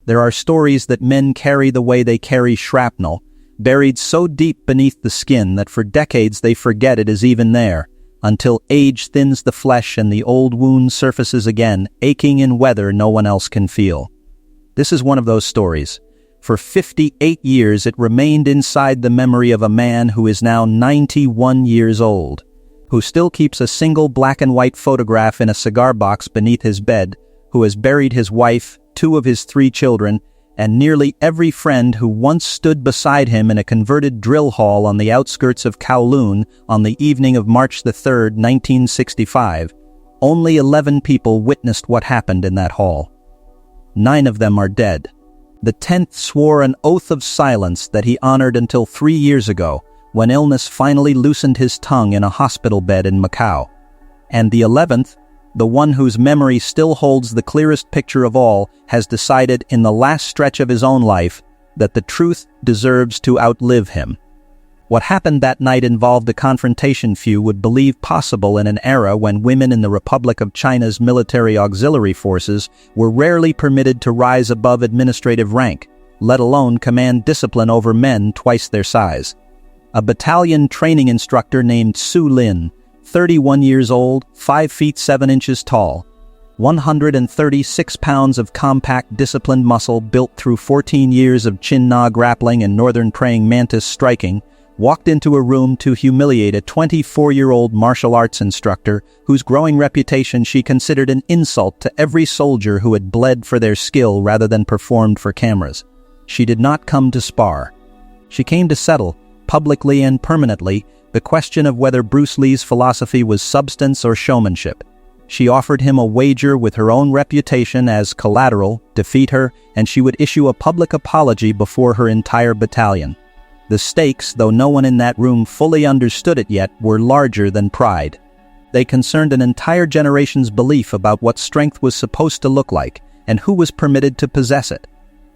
There are stories that men carry the way they carry shrapnel, buried so deep beneath the skin that for decades they forget it is even there, until age thins the flesh and the old wound surfaces again, aching in weather no one else can feel. This is one of those stories. For 58 years it remained inside the memory of a man who is now 91 years old, who still keeps a single black and white photograph in a cigar box beneath his bed, who has buried his wife, 2 of his 3 children, and nearly every friend who once stood beside him in a converted drill hall on the outskirts of Kowloon on the evening of March 3, 1965. Only 11 people witnessed what happened in that hall. 9 of them are dead. The 10th swore an oath of silence that he honored until 3 years ago, when illness finally loosened his tongue in a hospital bed in Macau. And the 11th, the one whose memory still holds the clearest picture of all, has decided in the last stretch of his own life that the truth deserves to outlive him. What happened that night involved a confrontation few would believe possible in an era when women in the Republic of China's military auxiliary forces were rarely permitted to rise above administrative rank, let alone command discipline over men twice their size. A battalion training instructor named Su Lin, 31 years old, 5 feet 7 inches tall, 136 pounds of compact disciplined muscle built through 14 years of chin-na grappling and northern praying mantis striking, walked into a room to humiliate a 24-year-old martial arts instructor whose growing reputation she considered an insult to every soldier who had bled for their skill rather than performed for cameras. She did not come to spar. She came to settle, publicly and permanently, the question of whether Bruce Lee's philosophy was substance or showmanship. She offered him a wager with her own reputation as collateral, defeat her, and she would issue a public apology before her entire battalion. The stakes, though no one in that room fully understood it yet, were larger than pride. They concerned an entire generation's belief about what strength was supposed to look like, and who was permitted to possess it.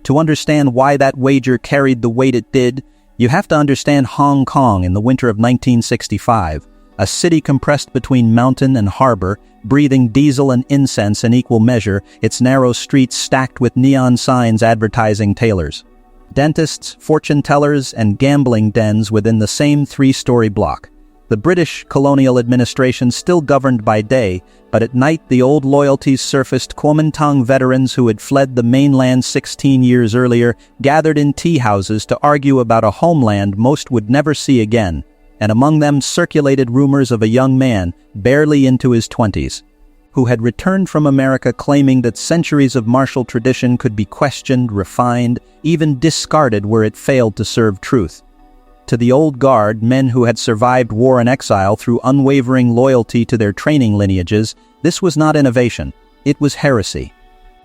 To understand why that wager carried the weight it did, you have to understand Hong Kong in the winter of 1965, a city compressed between mountain and harbor, breathing diesel and incense in equal measure, its narrow streets stacked with neon signs advertising tailors, dentists, fortune tellers, and gambling dens within the same 3-story block. The British colonial administration still governed by day, but at night the old loyalties surfaced. Kuomintang veterans who had fled the mainland 16 years earlier gathered in tea houses to argue about a homeland most would never see again, and among them circulated rumors of a young man, barely into his 20s, who had returned from America claiming that centuries of martial tradition could be questioned, refined, even discarded where it failed to serve truth. To the old guard, men who had survived war and exile through unwavering loyalty to their training lineages, this was not innovation, it was heresy.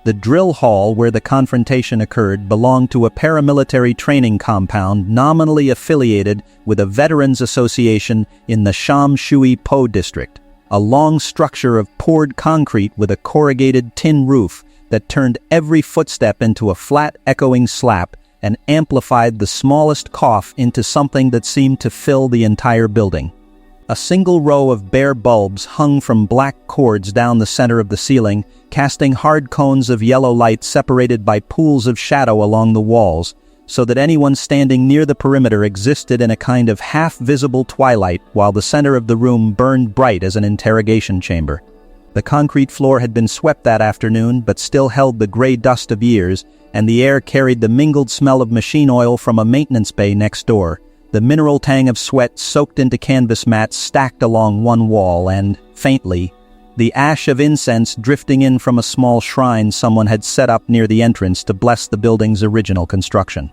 The drill hall where the confrontation occurred belonged to a paramilitary training compound nominally affiliated with a veterans association in the Sham Shui Po district, a long structure of poured concrete with a corrugated tin roof that turned every footstep into a flat, echoing slap and amplified the smallest cough into something that seemed to fill the entire building. A single row of bare bulbs hung from black cords down the center of the ceiling, casting hard cones of yellow light separated by pools of shadow along the walls, so that anyone standing near the perimeter existed in a kind of half-visible twilight while the center of the room burned bright as an interrogation chamber. The concrete floor had been swept that afternoon but still held the gray dust of years, and the air carried the mingled smell of machine oil from a maintenance bay next door, the mineral tang of sweat soaked into canvas mats stacked along one wall, and, faintly, the ash of incense drifting in from a small shrine someone had set up near the entrance to bless the building's original construction.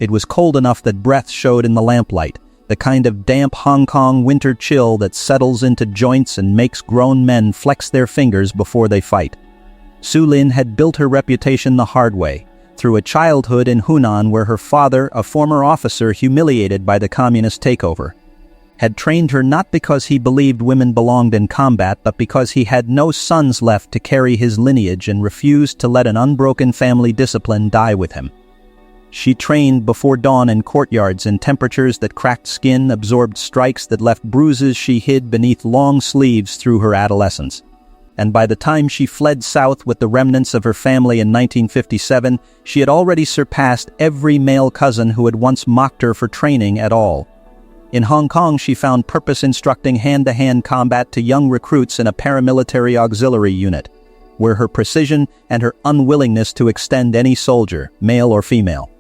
It was cold enough that breath showed in the lamplight, the kind of damp Hong Kong winter chill that settles into joints and makes grown men flex their fingers before they fight. Su Lin had built her reputation the hard way, through a childhood in Hunan where her father, a former officer humiliated by the communist takeover, had trained her not because he believed women belonged in combat, but because he had no sons left to carry his lineage and refused to let an unbroken family discipline die with him. She trained before dawn in courtyards in temperatures that cracked skin, absorbed strikes that left bruises she hid beneath long sleeves through her adolescence. and by the time she fled south with the remnants of her family in 1957, she had already surpassed every male cousin who had once mocked her for training at all. In Hong Kong, she found purpose instructing hand-to-hand combat to young recruits in a paramilitary auxiliary unit, where her precision and her unwillingness to extend any soldier, male or female.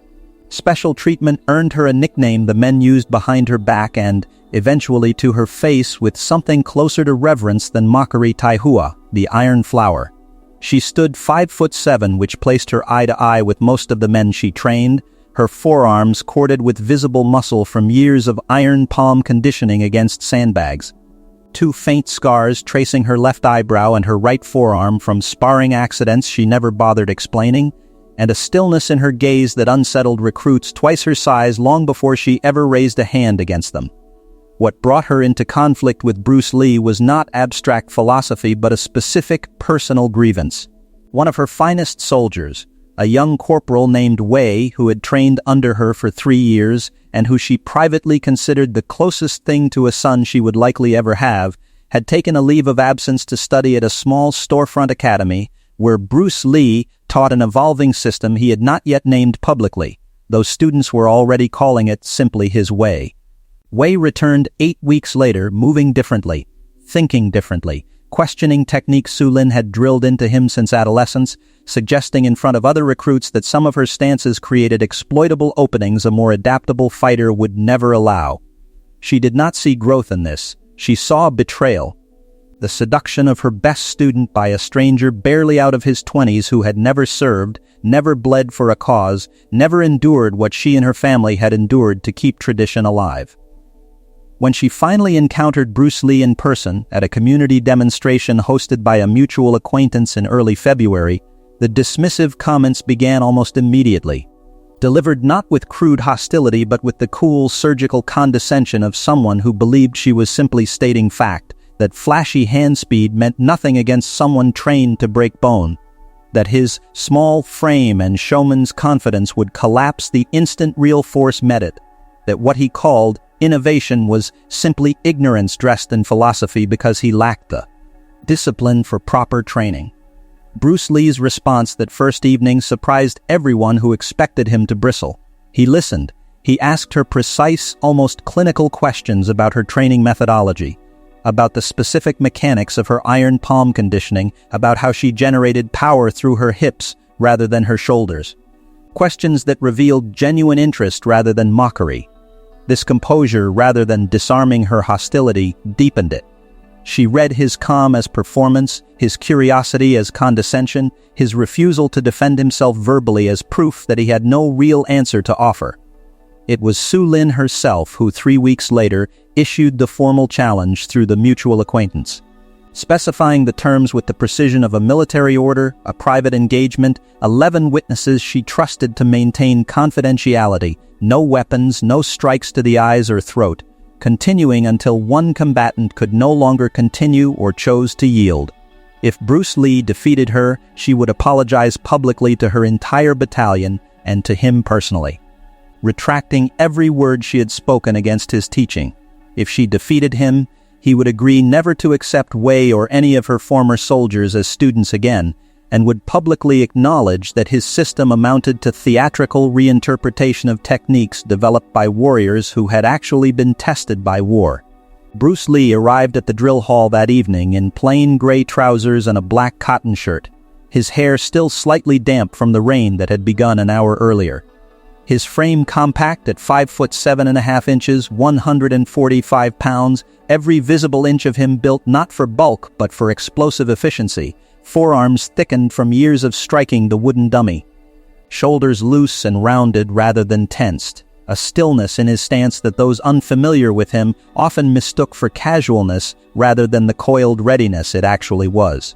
Special treatment earned her a nickname the men used behind her back and, eventually to her face, with something closer to reverence than mockery, Taihua, the Iron Flower. She stood 5'7", which placed her eye to eye with most of the men she trained, her forearms corded with visible muscle from years of iron palm conditioning against sandbags. 2 faint scars tracing her left eyebrow and her right forearm from sparring accidents she never bothered explaining, and a stillness in her gaze that unsettled recruits twice her size long before she ever raised a hand against them. What brought her into conflict with Bruce Lee was not abstract philosophy but a specific personal grievance. One of her finest soldiers, a young corporal named Wei who had trained under her for 3 years and who she privately considered the closest thing to a son she would likely ever have, had taken a leave of absence to study at a small storefront academy where Bruce Lee taught an evolving system he had not yet named publicly, though students were already calling it simply his way. Wei returned 8 weeks later, moving differently, thinking differently, questioning techniques Su Lin had drilled into him since adolescence, suggesting in front of other recruits that some of her stances created exploitable openings a more adaptable fighter would never allow. She did not see growth in this. She saw betrayal. The seduction of her best student by a stranger barely out of his 20s who had never served, never bled for a cause, never endured what she and her family had endured to keep tradition alive. When she finally encountered Bruce Lee in person at a community demonstration hosted by a mutual acquaintance in early February, the dismissive comments began almost immediately, delivered not with crude hostility but with the cool, surgical condescension of someone who believed she was simply stating fact, that flashy hand speed meant nothing against someone trained to break bone, that his small frame and showman's confidence would collapse the instant real force met it, that what he called innovation was simply ignorance dressed in philosophy because he lacked the discipline for proper training. Bruce Lee's response that first evening surprised everyone who expected him to bristle. He listened. He asked her precise, almost clinical questions about her training methodology, about the specific mechanics of her iron palm conditioning, about how she generated power through her hips rather than her shoulders. Questions that revealed genuine interest rather than mockery. This composure, rather than disarming her hostility, deepened it. She read his calm as performance, his curiosity as condescension, his refusal to defend himself verbally as proof that he had no real answer to offer. It was Su Lin herself who 3 weeks later issued the formal challenge through the mutual acquaintance. Specifying the terms with the precision of a military order, a private engagement, 11 witnesses she trusted to maintain confidentiality, no weapons, no strikes to the eyes or throat, continuing until one combatant could no longer continue or chose to yield. If Bruce Lee defeated her, she would apologize publicly to her entire battalion and to him personally, retracting every word she had spoken against his teaching. If she defeated him, he would agree never to accept Wei or any of her former soldiers as students again, and would publicly acknowledge that his system amounted to theatrical reinterpretation of techniques developed by warriors who had actually been tested by war. Bruce Lee arrived at the drill hall that evening in plain gray trousers and a black cotton shirt, his hair still slightly damp from the rain that had begun an hour earlier. His frame compact at 5'7.5", 145 pounds, every visible inch of him built not for bulk but for explosive efficiency, forearms thickened from years of striking the wooden dummy, shoulders loose and rounded rather than tensed, a stillness in his stance that those unfamiliar with him often mistook for casualness rather than the coiled readiness it actually was.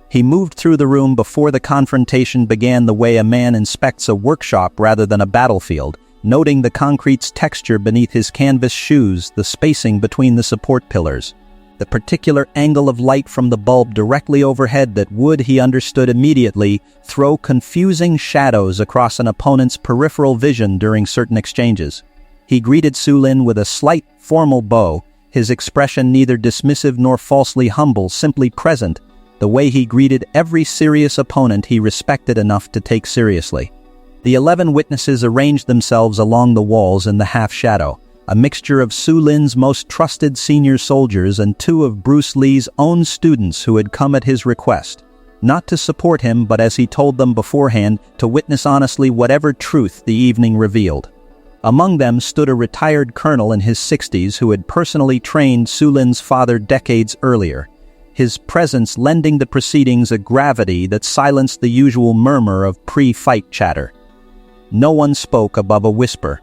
He moved through the room before the confrontation began the way a man inspects a workshop rather than a battlefield, noting the concrete's texture beneath his canvas shoes, the spacing between the support pillars, the particular angle of light from the bulb directly overhead that would, he understood immediately, throw confusing shadows across an opponent's peripheral vision during certain exchanges. He greeted Su Lin with a slight, formal bow, his expression neither dismissive nor falsely humble, simply present, the way he greeted every serious opponent he respected enough to take seriously. The 11 witnesses arranged themselves along the walls in the half-shadow, a mixture of Su Lin's most trusted senior soldiers and 2 of Bruce Lee's own students who had come at his request, not to support him but, as he told them beforehand, to witness honestly whatever truth the evening revealed. Among them stood a retired colonel in his 60s who had personally trained Su Lin's father decades earlier, his presence lending the proceedings a gravity that silenced the usual murmur of pre-fight chatter. No one spoke above a whisper.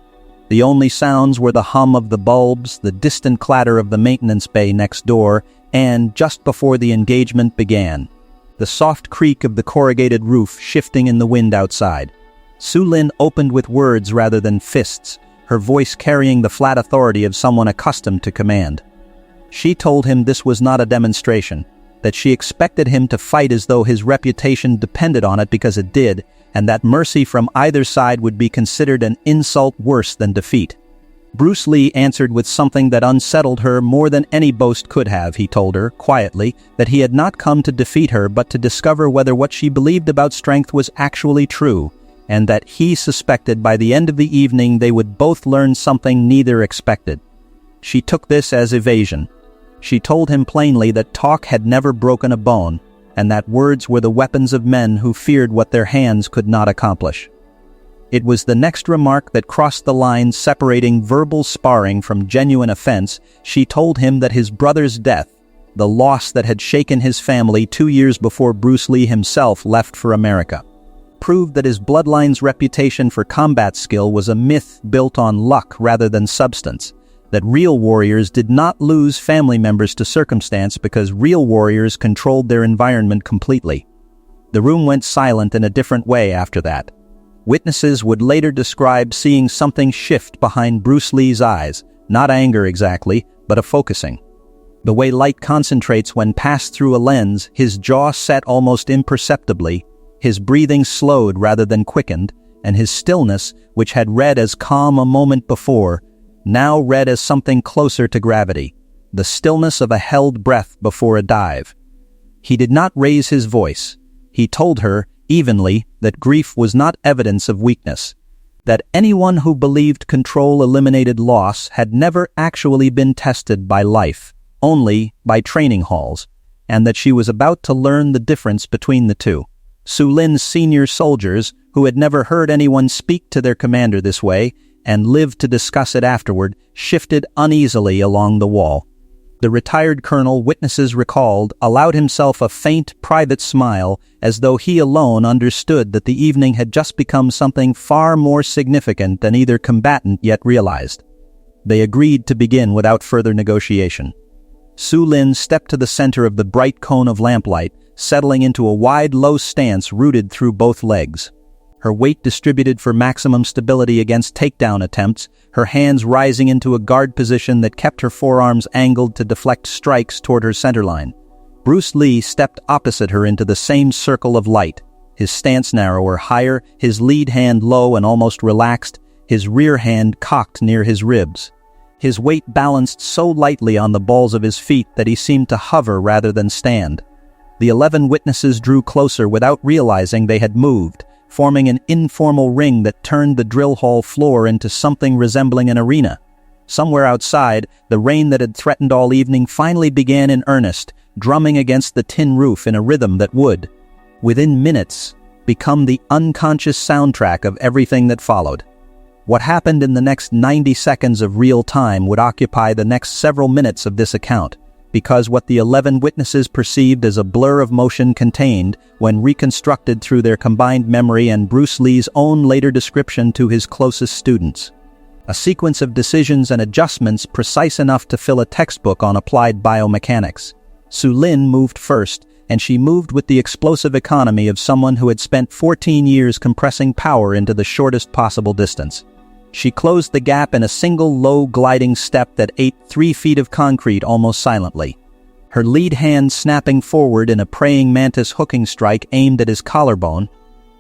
The only sounds were the hum of the bulbs, the distant clatter of the maintenance bay next door, and, just before the engagement began, the soft creak of the corrugated roof shifting in the wind outside. Su Lin opened with words rather than fists, her voice carrying the flat authority of someone accustomed to command. She told him this was not a demonstration, that she expected him to fight as though his reputation depended on it because it did, and that mercy from either side would be considered an insult worse than defeat. Bruce Lee answered with something that unsettled her more than any boast could have. He told her, quietly, that he had not come to defeat her but to discover whether what she believed about strength was actually true, and that he suspected by the end of the evening they would both learn something neither expected. She took this as evasion. She told him plainly that talk had never broken a bone, and that words were the weapons of men who feared what their hands could not accomplish. It was the next remark that crossed the line separating verbal sparring from genuine offense. She told him that his brother's death, the loss that had shaken his family 2 years before Bruce Lee himself left for America, proved that his bloodline's reputation for combat skill was a myth built on luck rather than substance, that real warriors did not lose family members to circumstance because real warriors controlled their environment completely. The room went silent in a different way after that. Witnesses would later describe seeing something shift behind Bruce Lee's eyes, not anger exactly, but a focusing. The way light concentrates when passed through a lens, his jaw set almost imperceptibly, his breathing slowed rather than quickened, and his stillness, which had read as calm a moment before, now read as something closer to gravity, the stillness of a held breath before a dive. He did not raise his voice. He told her, evenly, that grief was not evidence of weakness, that anyone who believed control eliminated loss had never actually been tested by life, only by training halls, and that she was about to learn the difference between the two. Su Lin's senior soldiers, who had never heard anyone speak to their commander this way, and lived to discuss it afterward, shifted uneasily along the wall. The retired colonel, witnesses recalled, allowed himself a faint, private smile, as though he alone understood that the evening had just become something far more significant than either combatant yet realized. They agreed to begin without further negotiation. Su Lin stepped to the center of the bright cone of lamplight, settling into a wide, low stance rooted through both legs. Her weight distributed for maximum stability against takedown attempts, her hands rising into a guard position that kept her forearms angled to deflect strikes toward her centerline. Bruce Lee stepped opposite her into the same circle of light, his stance narrower, higher, his lead hand low and almost relaxed, his rear hand cocked near his ribs. His weight balanced so lightly on the balls of his feet that he seemed to hover rather than stand. The 11 witnesses drew closer without realizing they had moved, forming an informal ring that turned the drill hall floor into something resembling an arena. Somewhere outside, the rain that had threatened all evening finally began in earnest, drumming against the tin roof in a rhythm that would, within minutes, become the unconscious soundtrack of everything that followed. What happened in the next 90 seconds of real time would occupy the next several minutes of this account, because what the 11 witnesses perceived as a blur of motion contained, when reconstructed through their combined memory and Bruce Lee's own later description to his closest students, a sequence of decisions and adjustments precise enough to fill a textbook on applied biomechanics. Su Lin moved first, and she moved with the explosive economy of someone who had spent 14 years compressing power into the shortest possible distance. She closed the gap in a single low gliding step that ate 3 feet of concrete almost silently, her lead hand snapping forward in a praying mantis hooking strike aimed at his collarbone,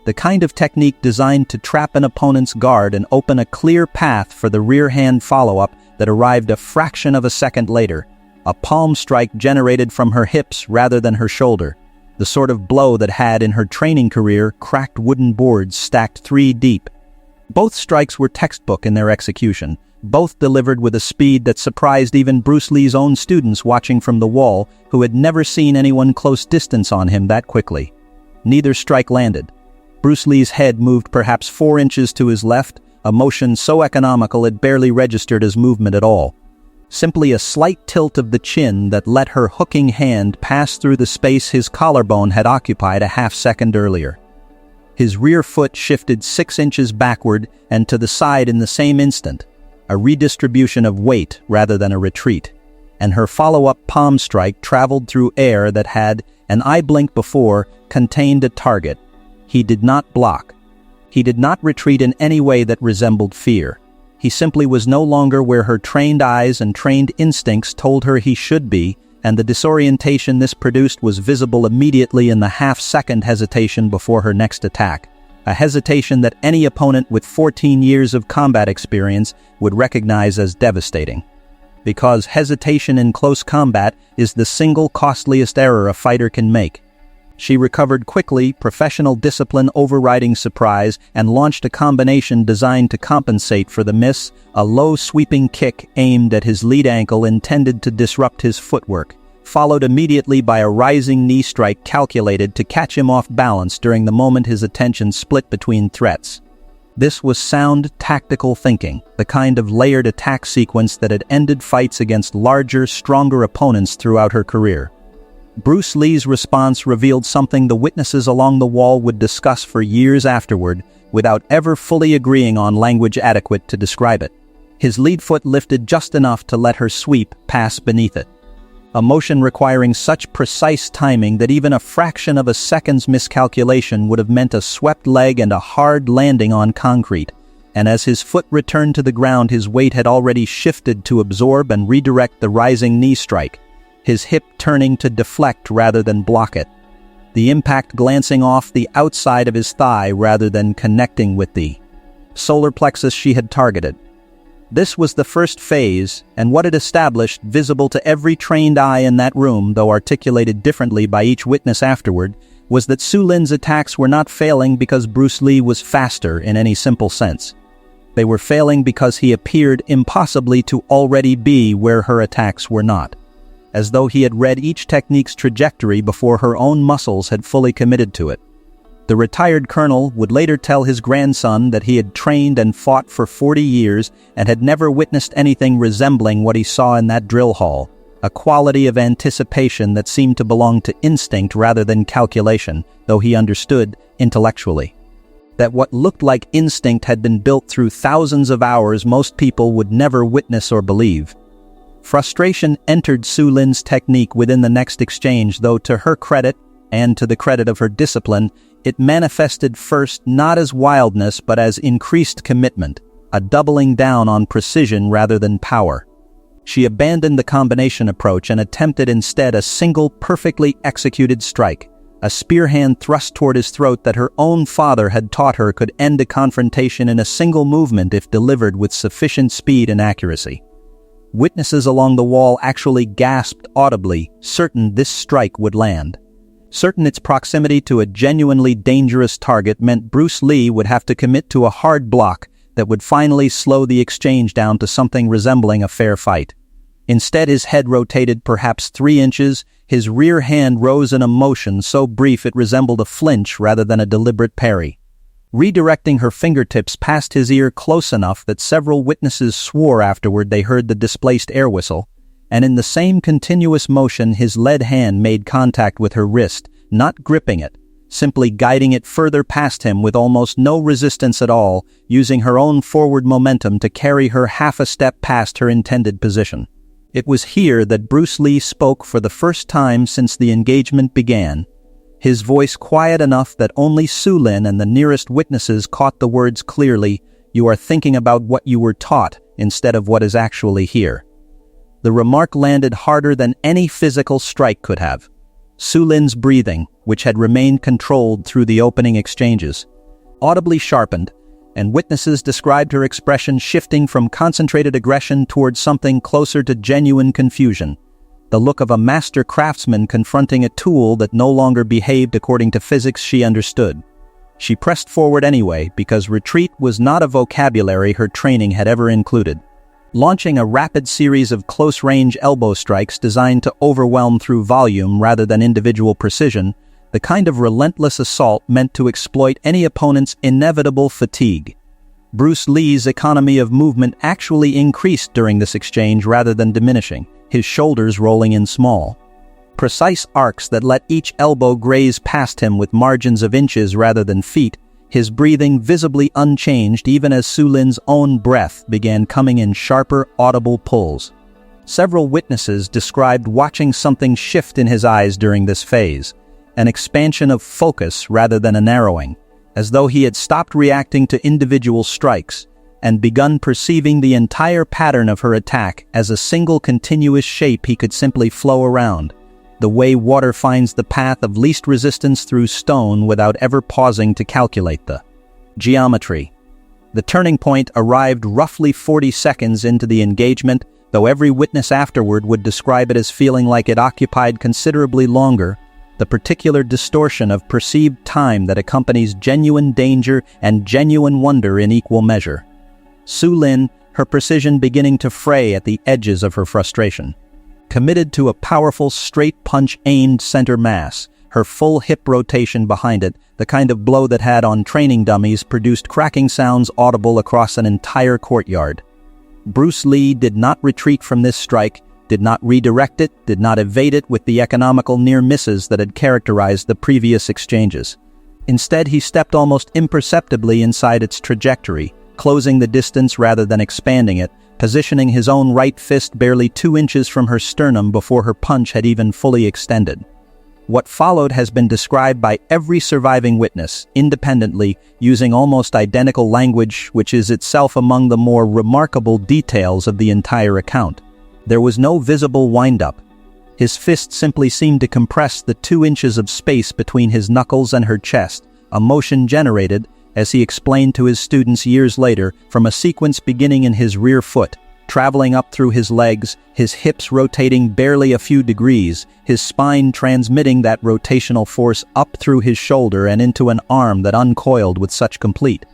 the kind of technique designed to trap an opponent's guard and open a clear path for the rear hand follow-up that arrived a fraction of a second later, a palm strike generated from her hips rather than her shoulder. the sort of blow that had, in her training career, cracked wooden boards stacked 3 deep. Both strikes were textbook in their execution, both delivered with a speed that surprised even Bruce Lee's own students watching from the wall, who had never seen anyone close distance on him that quickly. Neither strike landed. Bruce Lee's head moved perhaps 4 inches to his left, a motion so economical it barely registered as movement at all. Simply a slight tilt of the chin that let her hooking hand pass through the space his collarbone had occupied a half-second earlier. His rear foot shifted 6 inches backward and to the side in the same instant, a redistribution of weight rather than a retreat, and her follow-up palm strike traveled through air that had, an eye blink before, contained a target. He did not block. He did not retreat in any way that resembled fear. He simply was no longer where her trained eyes and trained instincts told her he should be, and the disorientation this produced was visible immediately in the half-second hesitation before her next attack, a hesitation that any opponent with 14 years of combat experience would recognize as devastating. Because hesitation in close combat is the single costliest error a fighter can make. She recovered quickly, professional discipline overriding surprise, and launched a combination designed to compensate for the miss, a low sweeping kick aimed at his lead ankle intended to disrupt his footwork, followed immediately by a rising knee strike calculated to catch him off balance during the moment his attention split between threats. This was sound tactical thinking, the kind of layered attack sequence that had ended fights against larger, stronger opponents throughout her career. Bruce Lee's response revealed something the witnesses along the wall would discuss for years afterward, without ever fully agreeing on language adequate to describe it. His lead foot lifted just enough to let her sweep pass beneath it. A motion requiring such precise timing that even a fraction of a second's miscalculation would have meant a swept leg and a hard landing on concrete, and as his foot returned to the ground his weight had already shifted to absorb and redirect the rising knee strike, his hip turning to deflect rather than block it, the impact glancing off the outside of his thigh rather than connecting with the solar plexus she had targeted. This was the first phase, and what it established, visible to every trained eye in that room, though articulated differently by each witness afterward, was that Su Lin's attacks were not failing because Bruce Lee was faster in any simple sense. They were failing because he appeared impossibly to already be where her attacks were not, as though he had read each technique's trajectory before her own muscles had fully committed to it. The retired colonel would later tell his grandson that he had trained and fought for 40 years and had never witnessed anything resembling what he saw in that drill hall, a quality of anticipation that seemed to belong to instinct rather than calculation, though he understood intellectually that what looked like instinct had been built through thousands of hours most people would never witness or believe. Frustration entered Su Lin's technique within the next exchange, though to her credit, and to the credit of her discipline, it manifested first not as wildness but as increased commitment, a doubling down on precision rather than power. She abandoned the combination approach and attempted instead a single perfectly executed strike, a spear hand thrust toward his throat that her own father had taught her could end a confrontation in a single movement if delivered with sufficient speed and accuracy. Witnesses along the wall actually gasped audibly, certain this strike would land. Certain its proximity to a genuinely dangerous target meant Bruce Lee would have to commit to a hard block that would finally slow the exchange down to something resembling a fair fight. Instead, his head rotated perhaps 3 inches, his rear hand rose in a motion so brief it resembled a flinch rather than a deliberate parry, redirecting her fingertips past his ear close enough that several witnesses swore afterward they heard the displaced air whistle, and in the same continuous motion his lead hand made contact with her wrist, not gripping it, simply guiding it further past him with almost no resistance at all, using her own forward momentum to carry her half a step past her intended position. It was here that Bruce Lee spoke for the first time since the engagement began, his voice quiet enough that only Su Lin and the nearest witnesses caught the words clearly, "You are thinking about what you were taught instead of what is actually here." The remark landed harder than any physical strike could have. Su Lin's breathing, which had remained controlled through the opening exchanges, audibly sharpened, and witnesses described her expression shifting from concentrated aggression towards something closer to genuine confusion. the look of a master craftsman confronting a tool that no longer behaved according to physics she understood. She pressed forward anyway, because retreat was not a vocabulary her training had ever included. Launching a rapid series of close-range elbow strikes designed to overwhelm through volume rather than individual precision, the kind of relentless assault meant to exploit any opponent's inevitable fatigue. Bruce Lee's economy of movement actually increased during this exchange rather than diminishing, his shoulders rolling in small. Precise arcs that let each elbow graze past him with margins of inches rather than feet, his breathing visibly unchanged even as Su Lin's own breath began coming in sharper, audible pulls. Several witnesses described watching something shift in his eyes during this phase, an expansion of focus rather than a narrowing, as though he had stopped reacting to individual strikes and begun perceiving the entire pattern of her attack as a single continuous shape he could simply flow around, the way water finds the path of least resistance through stone without ever pausing to calculate the geometry. The turning point arrived roughly 40 seconds into the engagement, though every witness afterward would describe it as feeling like it occupied considerably longer, the particular distortion of perceived time that accompanies genuine danger and genuine wonder in equal measure. Su Lin, her precision beginning to fray at the edges of her frustration. Committed to a powerful straight punch aimed center mass, her full hip rotation behind it, the kind of blow that had on training dummies produced cracking sounds audible across an entire courtyard. Bruce Lee did not retreat from this strike, did not redirect it, did not evade it with the economical near misses that had characterized the previous exchanges. Instead, he stepped almost imperceptibly inside its trajectory, closing the distance rather than expanding it, positioning his own right fist barely 2 inches from her sternum before her punch had even fully extended. What followed has been described by every surviving witness, independently, using almost identical language, which is itself among the more remarkable details of the entire account. There was no visible wind-up. His fist simply seemed to compress the 2 inches of space between his knuckles and her chest, a motion generated, as he explained to his students years later, from a sequence beginning in his rear foot, traveling up through his legs, his hips rotating barely a few degrees, his spine transmitting that rotational force up through his shoulder and into an arm that uncoiled with such complete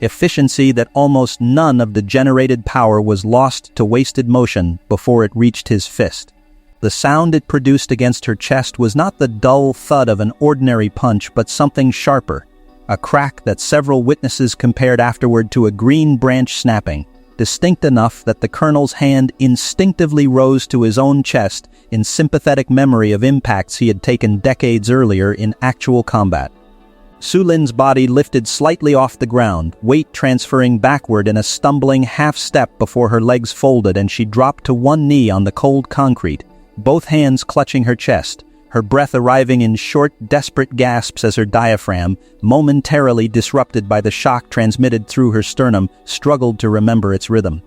efficiency that almost none of the generated power was lost to wasted motion before it reached his fist. The sound it produced against her chest was not the dull thud of an ordinary punch, but something sharper, a crack that several witnesses compared afterward to a green branch snapping, distinct enough that the colonel's hand instinctively rose to his own chest in sympathetic memory of impacts he had taken decades earlier in actual combat. Su Lin's body lifted slightly off the ground, weight transferring backward in a stumbling half-step before her legs folded and she dropped to one knee on the cold concrete, both hands clutching her chest, her breath arriving in short, desperate gasps as her diaphragm, momentarily disrupted by the shock transmitted through her sternum, struggled to remember its rhythm.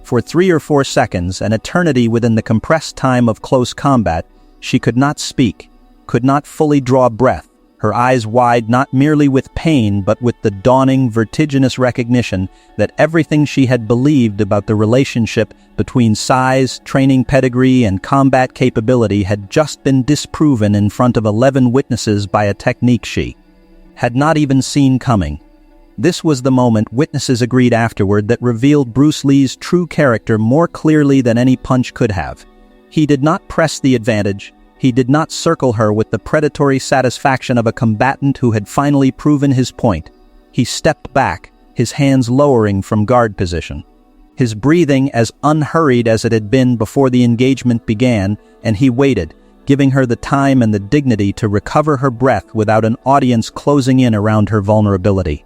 For 3 or 4 seconds, an eternity within the compressed time of close combat, she could not speak, could not fully draw breath, her eyes wide not merely with pain but with the dawning, vertiginous recognition that everything she had believed about the relationship between size, training pedigree, and combat capability had just been disproven in front of 11 witnesses by a technique she had not even seen coming. This was the moment witnesses agreed afterward that revealed Bruce Lee's true character more clearly than any punch could have. He did not press the advantage. He did not circle her with the predatory satisfaction of a combatant who had finally proven his point. He stepped back, his hands lowering from guard position. His breathing as unhurried as it had been before the engagement began, and he waited, giving her the time and the dignity to recover her breath without an audience closing in around her vulnerability.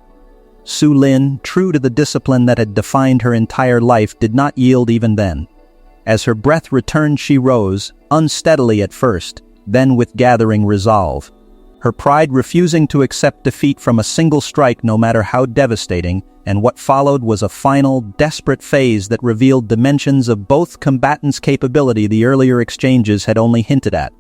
Su Lin, true to the discipline that had defined her entire life, did not yield even then. As her breath returned, she rose, unsteadily at first, then with gathering resolve. Her pride refusing to accept defeat from a single strike no matter how devastating, and what followed was a final, desperate phase that revealed dimensions of both combatants' capability the earlier exchanges had only hinted at.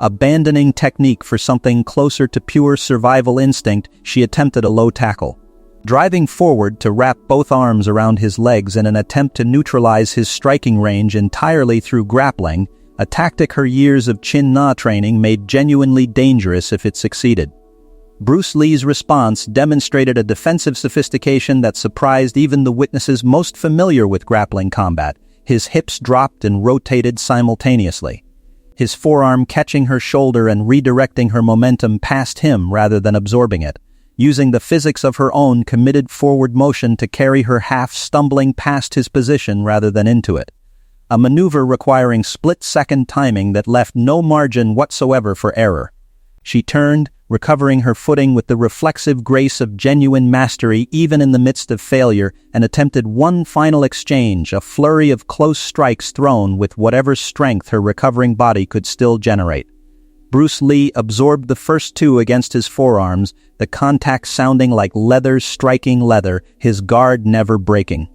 Abandoning technique for something closer to pure survival instinct, she attempted a low tackle. Driving forward to wrap both arms around his legs in an attempt to neutralize his striking range entirely through grappling, a tactic her years of Chin-Na training made genuinely dangerous if it succeeded. Bruce Lee's response demonstrated a defensive sophistication that surprised even the witnesses most familiar with grappling combat. His hips dropped and rotated simultaneously, his forearm catching her shoulder and redirecting her momentum past him rather than absorbing it, using the physics of her own committed forward motion to carry her half-stumbling past his position rather than into it. A maneuver requiring split-second timing that left no margin whatsoever for error. She turned, recovering her footing with the reflexive grace of genuine mastery even in the midst of failure, and attempted one final exchange, a flurry of close strikes thrown with whatever strength her recovering body could still generate. Bruce Lee absorbed the first two against his forearms, the contact sounding like leather striking leather, his guard never breaking.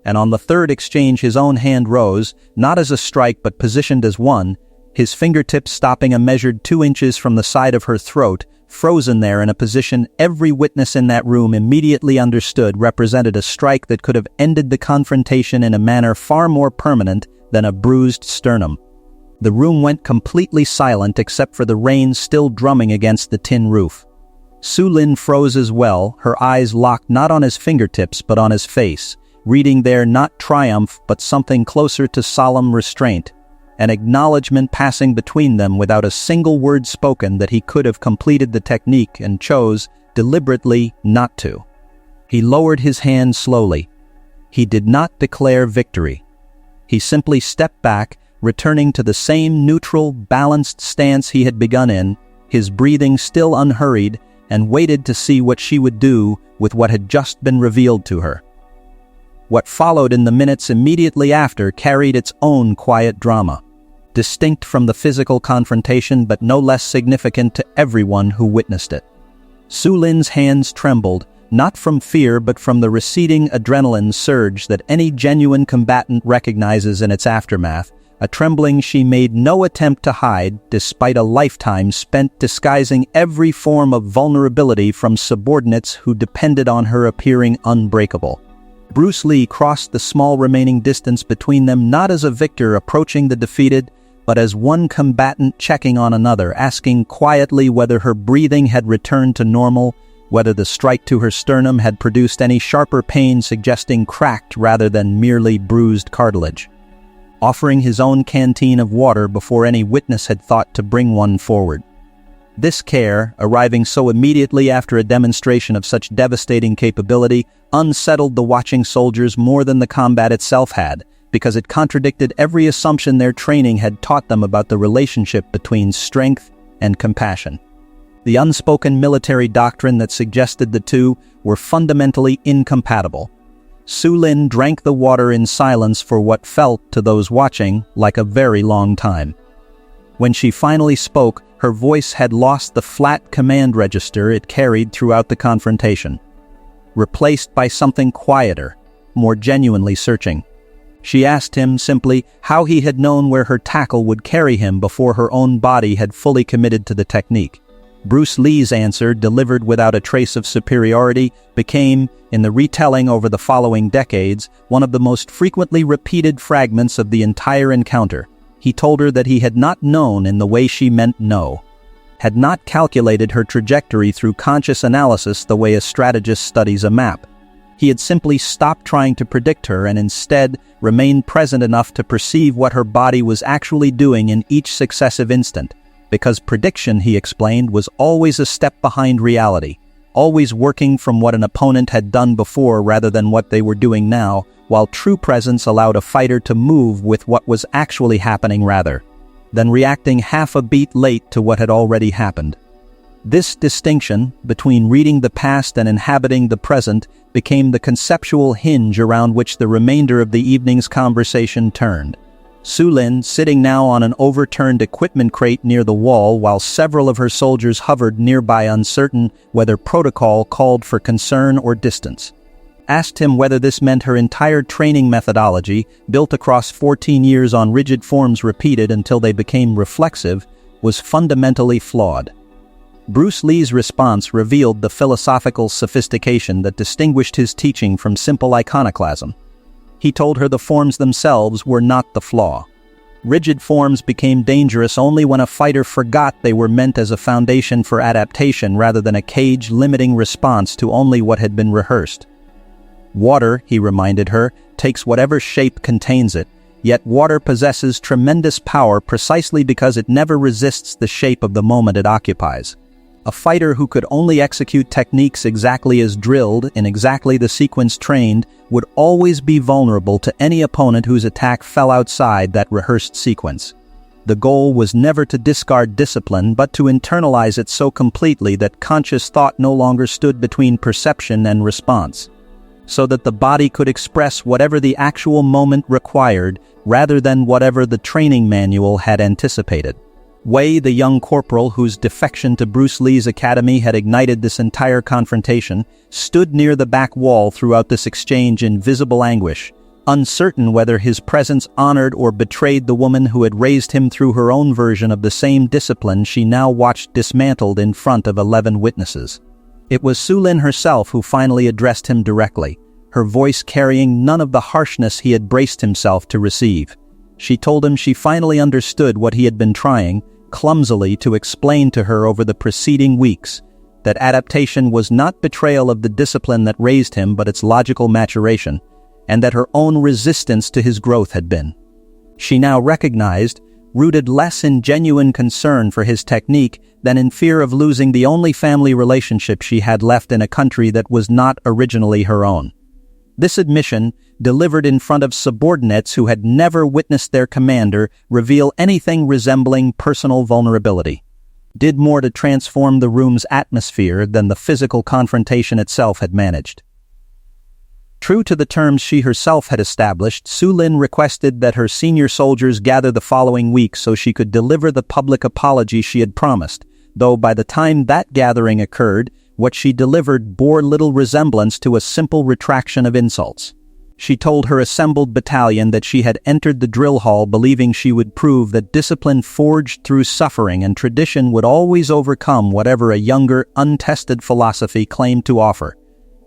And on the third exchange his own hand rose, not as a strike but positioned as one, his fingertips stopping a measured 2 inches from the side of her throat, frozen there in a position every witness in that room immediately understood represented a strike that could have ended the confrontation in a manner far more permanent than a bruised sternum. The room went completely silent except for the rain still drumming against the tin roof. Su Lin froze as well, her eyes locked not on his fingertips but on his face, reading there not triumph but something closer to solemn restraint, an acknowledgement passing between them without a single word spoken that he could have completed the technique and chose, deliberately, not to. He lowered his hand slowly. He did not declare victory. He simply stepped back, returning to the same neutral, balanced stance he had begun in, his breathing still unhurried, and waited to see what she would do with what had just been revealed to her. What followed in the minutes immediately after carried its own quiet drama, distinct from the physical confrontation but no less significant to everyone who witnessed it. Su Lin's hands trembled, not from fear but from the receding adrenaline surge that any genuine combatant recognizes in its aftermath, a trembling she made no attempt to hide despite a lifetime spent disguising every form of vulnerability from subordinates who depended on her appearing unbreakable. Bruce Lee crossed the small remaining distance between them not as a victor approaching the defeated, but as one combatant checking on another, asking quietly whether her breathing had returned to normal, whether the strike to her sternum had produced any sharper pain suggesting cracked rather than merely bruised cartilage. Offering his own canteen of water before any witness had thought to bring one forward. This care, arriving so immediately after a demonstration of such devastating capability, unsettled the watching soldiers more than the combat itself had, because it contradicted every assumption their training had taught them about the relationship between strength and compassion. The unspoken military doctrine that suggested the two were fundamentally incompatible. Su Lin drank the water in silence for what felt, to those watching, like a very long time. When she finally spoke, her voice had lost the flat command register it carried throughout the confrontation, replaced by something quieter, more genuinely searching. She asked him simply how he had known where her tackle would carry him before her own body had fully committed to the technique. Bruce Lee's answer, delivered without a trace of superiority, became, in the retelling over the following decades, one of the most frequently repeated fragments of the entire encounter. He told her that he had not known in the way she meant no, had not calculated her trajectory through conscious analysis the way a strategist studies a map. He had simply stopped trying to predict her and instead remained present enough to perceive what her body was actually doing in each successive instant, because prediction, he explained, was always a step behind reality, always working from what an opponent had done before rather than what they were doing now, while true presence allowed a fighter to move with what was actually happening rather than reacting half a beat late to what had already happened. This distinction between reading the past and inhabiting the present became the conceptual hinge around which the remainder of the evening's conversation turned. Su Lin, sitting now on an overturned equipment crate near the wall while several of her soldiers hovered nearby uncertain whether protocol called for concern or distance, asked him whether this meant her entire training methodology, built across 14 years on rigid forms repeated until they became reflexive, was fundamentally flawed. Bruce Lee's response revealed the philosophical sophistication that distinguished his teaching from simple iconoclasm. He told her the forms themselves were not the flaw. Rigid forms became dangerous only when a fighter forgot they were meant as a foundation for adaptation rather than a cage-limiting response to only what had been rehearsed. Water, he reminded her, takes whatever shape contains it, yet water possesses tremendous power precisely because it never resists the shape of the moment it occupies. A fighter who could only execute techniques exactly as drilled, in exactly the sequence trained, would always be vulnerable to any opponent whose attack fell outside that rehearsed sequence. The goal was never to discard discipline but to internalize it so completely that conscious thought no longer stood between perception and response, so that the body could express whatever the actual moment required rather than whatever the training manual had anticipated. Wei, the young corporal whose defection to Bruce Lee's academy had ignited this entire confrontation, stood near the back wall throughout this exchange in visible anguish, uncertain whether his presence honored or betrayed the woman who had raised him through her own version of the same discipline she now watched dismantled in front of 11 witnesses. It was Su Lin herself who finally addressed him directly, her voice carrying none of the harshness he had braced himself to receive. She told him she finally understood what he had been trying, clumsily, to explain to her over the preceding weeks, that adaptation was not betrayal of the discipline that raised him but its logical maturation, and that her own resistance to his growth had been. She now recognized, rooted less in genuine concern for his technique than in fear of losing the only family relationship she had left in a country that was not originally her own. This admission, delivered in front of subordinates who had never witnessed their commander reveal anything resembling personal vulnerability, did more to transform the room's atmosphere than the physical confrontation itself had managed. True to the terms she herself had established, Su Lin requested that her senior soldiers gather the following week so she could deliver the public apology she had promised, though by the time that gathering occurred, what she delivered bore little resemblance to a simple retraction of insults. She told her assembled battalion that she had entered the drill hall believing she would prove that discipline forged through suffering and tradition would always overcome whatever a younger, untested philosophy claimed to offer,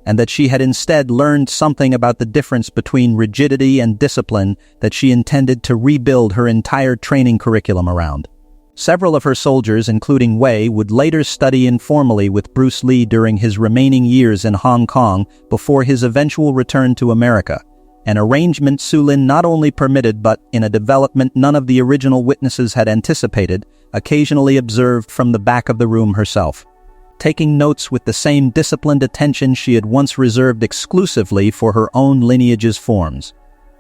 and that she had instead learned something about the difference between rigidity and discipline that she intended to rebuild her entire training curriculum around. Several of her soldiers, including Wei, would later study informally with Bruce Lee during his remaining years in Hong Kong before his eventual return to America, an arrangement Su Lin not only permitted but, in a development none of the original witnesses had anticipated, occasionally observed from the back of the room herself, taking notes with the same disciplined attention she had once reserved exclusively for her own lineage's forms.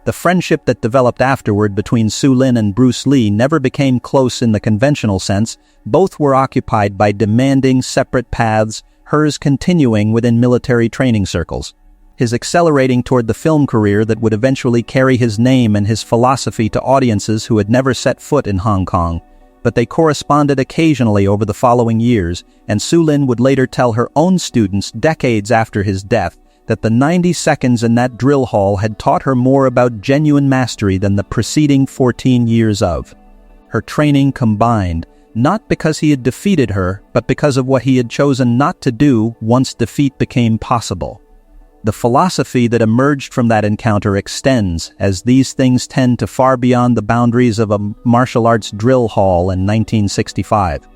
The friendship that developed afterward between Su Lin and Bruce Lee never became close in the conventional sense. Both were occupied by demanding separate paths, hers continuing within military training circles, his accelerating toward the film career that would eventually carry his name and his philosophy to audiences who had never set foot in Hong Kong. But they corresponded occasionally over the following years, and Su Lin would later tell her own students decades after his death that the 90 seconds in that drill hall had taught her more about genuine mastery than the preceding 14 years of her training combined, not because he had defeated her, but because of what he had chosen not to do once defeat became possible. The philosophy that emerged from that encounter extends, as these things tend to far beyond the boundaries of a martial arts drill hall in 1965.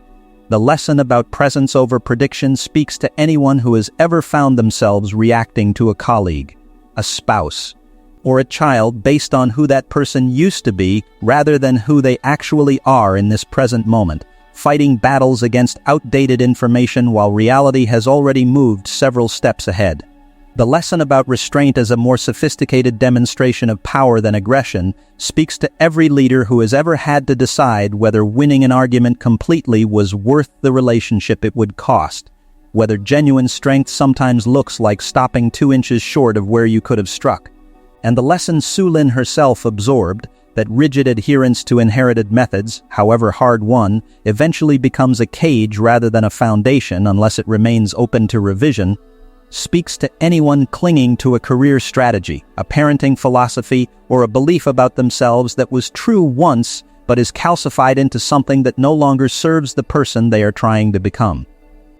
The lesson about presence over prediction speaks to anyone who has ever found themselves reacting to a colleague, a spouse, or a child based on who that person used to be rather than who they actually are in this present moment, fighting battles against outdated information while reality has already moved several steps ahead. The lesson about restraint as a more sophisticated demonstration of power than aggression speaks to every leader who has ever had to decide whether winning an argument completely was worth the relationship it would cost, whether genuine strength sometimes looks like stopping 2 inches short of where you could have struck. And the lesson Su Lin herself absorbed, that rigid adherence to inherited methods, however hard-won, eventually becomes a cage rather than a foundation unless it remains open to revision, speaks to anyone clinging to a career strategy, a parenting philosophy, or a belief about themselves that was true once but is calcified into something that no longer serves the person they are trying to become.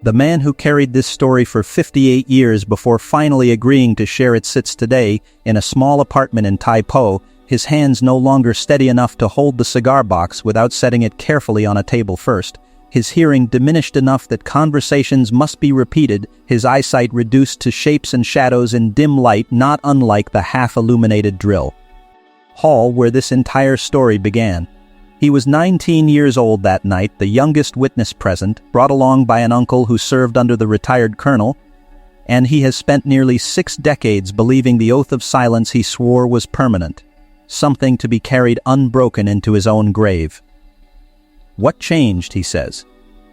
The man who carried this story for 58 years before finally agreeing to share it sits today in a small apartment in Tai Po, his hands no longer steady enough to hold the cigar box without setting it carefully on a table first, his hearing diminished enough that conversations must be repeated, his eyesight reduced to shapes and shadows in dim light not unlike the half-illuminated drill hall where this entire story began. He was 19 years old that night, the youngest witness present, brought along by an uncle who served under the retired colonel, and he has spent nearly 6 decades believing the oath of silence he swore was permanent, something to be carried unbroken into his own grave. What changed, he says,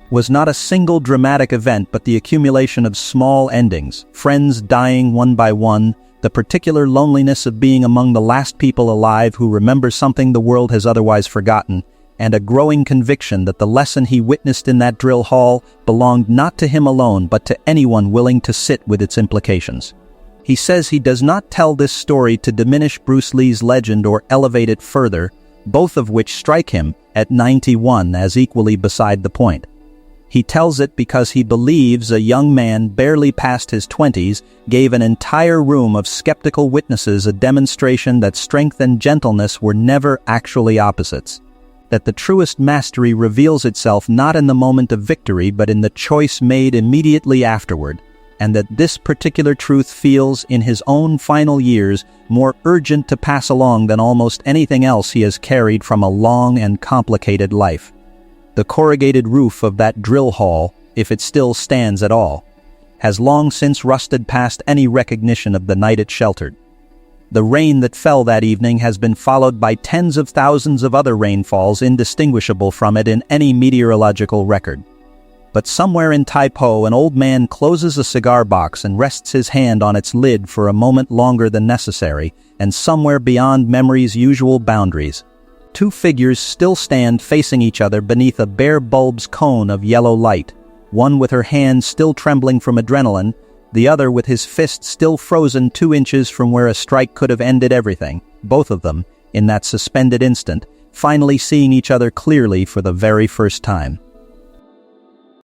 was not a single dramatic event but the accumulation of small endings, friends dying one by one, the particular loneliness of being among the last people alive who remember something the world has otherwise forgotten, and a growing conviction that the lesson he witnessed in that drill hall belonged not to him alone but to anyone willing to sit with its implications. He says he does not tell this story to diminish Bruce Lee's legend or elevate it further, both of which strike him, at 91, as equally beside the point. He tells it because he believes a young man barely past his 20s gave an entire room of skeptical witnesses a demonstration that strength and gentleness were never actually opposites, that the truest mastery reveals itself not in the moment of victory but in the choice made immediately afterward, and that this particular truth feels, in his own final years, more urgent to pass along than almost anything else he has carried from a long and complicated life. The corrugated roof of that drill hall, if it still stands at all, has long since rusted past any recognition of the night it sheltered. The rain that fell that evening has been followed by tens of thousands of other rainfalls indistinguishable from it in any meteorological record. But somewhere in Taipo, an old man closes a cigar box and rests his hand on its lid for a moment longer than necessary, and somewhere beyond memory's usual boundaries, 2 figures still stand facing each other beneath a bare bulb's cone of yellow light, one with her hand still trembling from adrenaline, the other with his fist still frozen 2 inches from where a strike could have ended everything, both of them, in that suspended instant, finally seeing each other clearly for the very first time.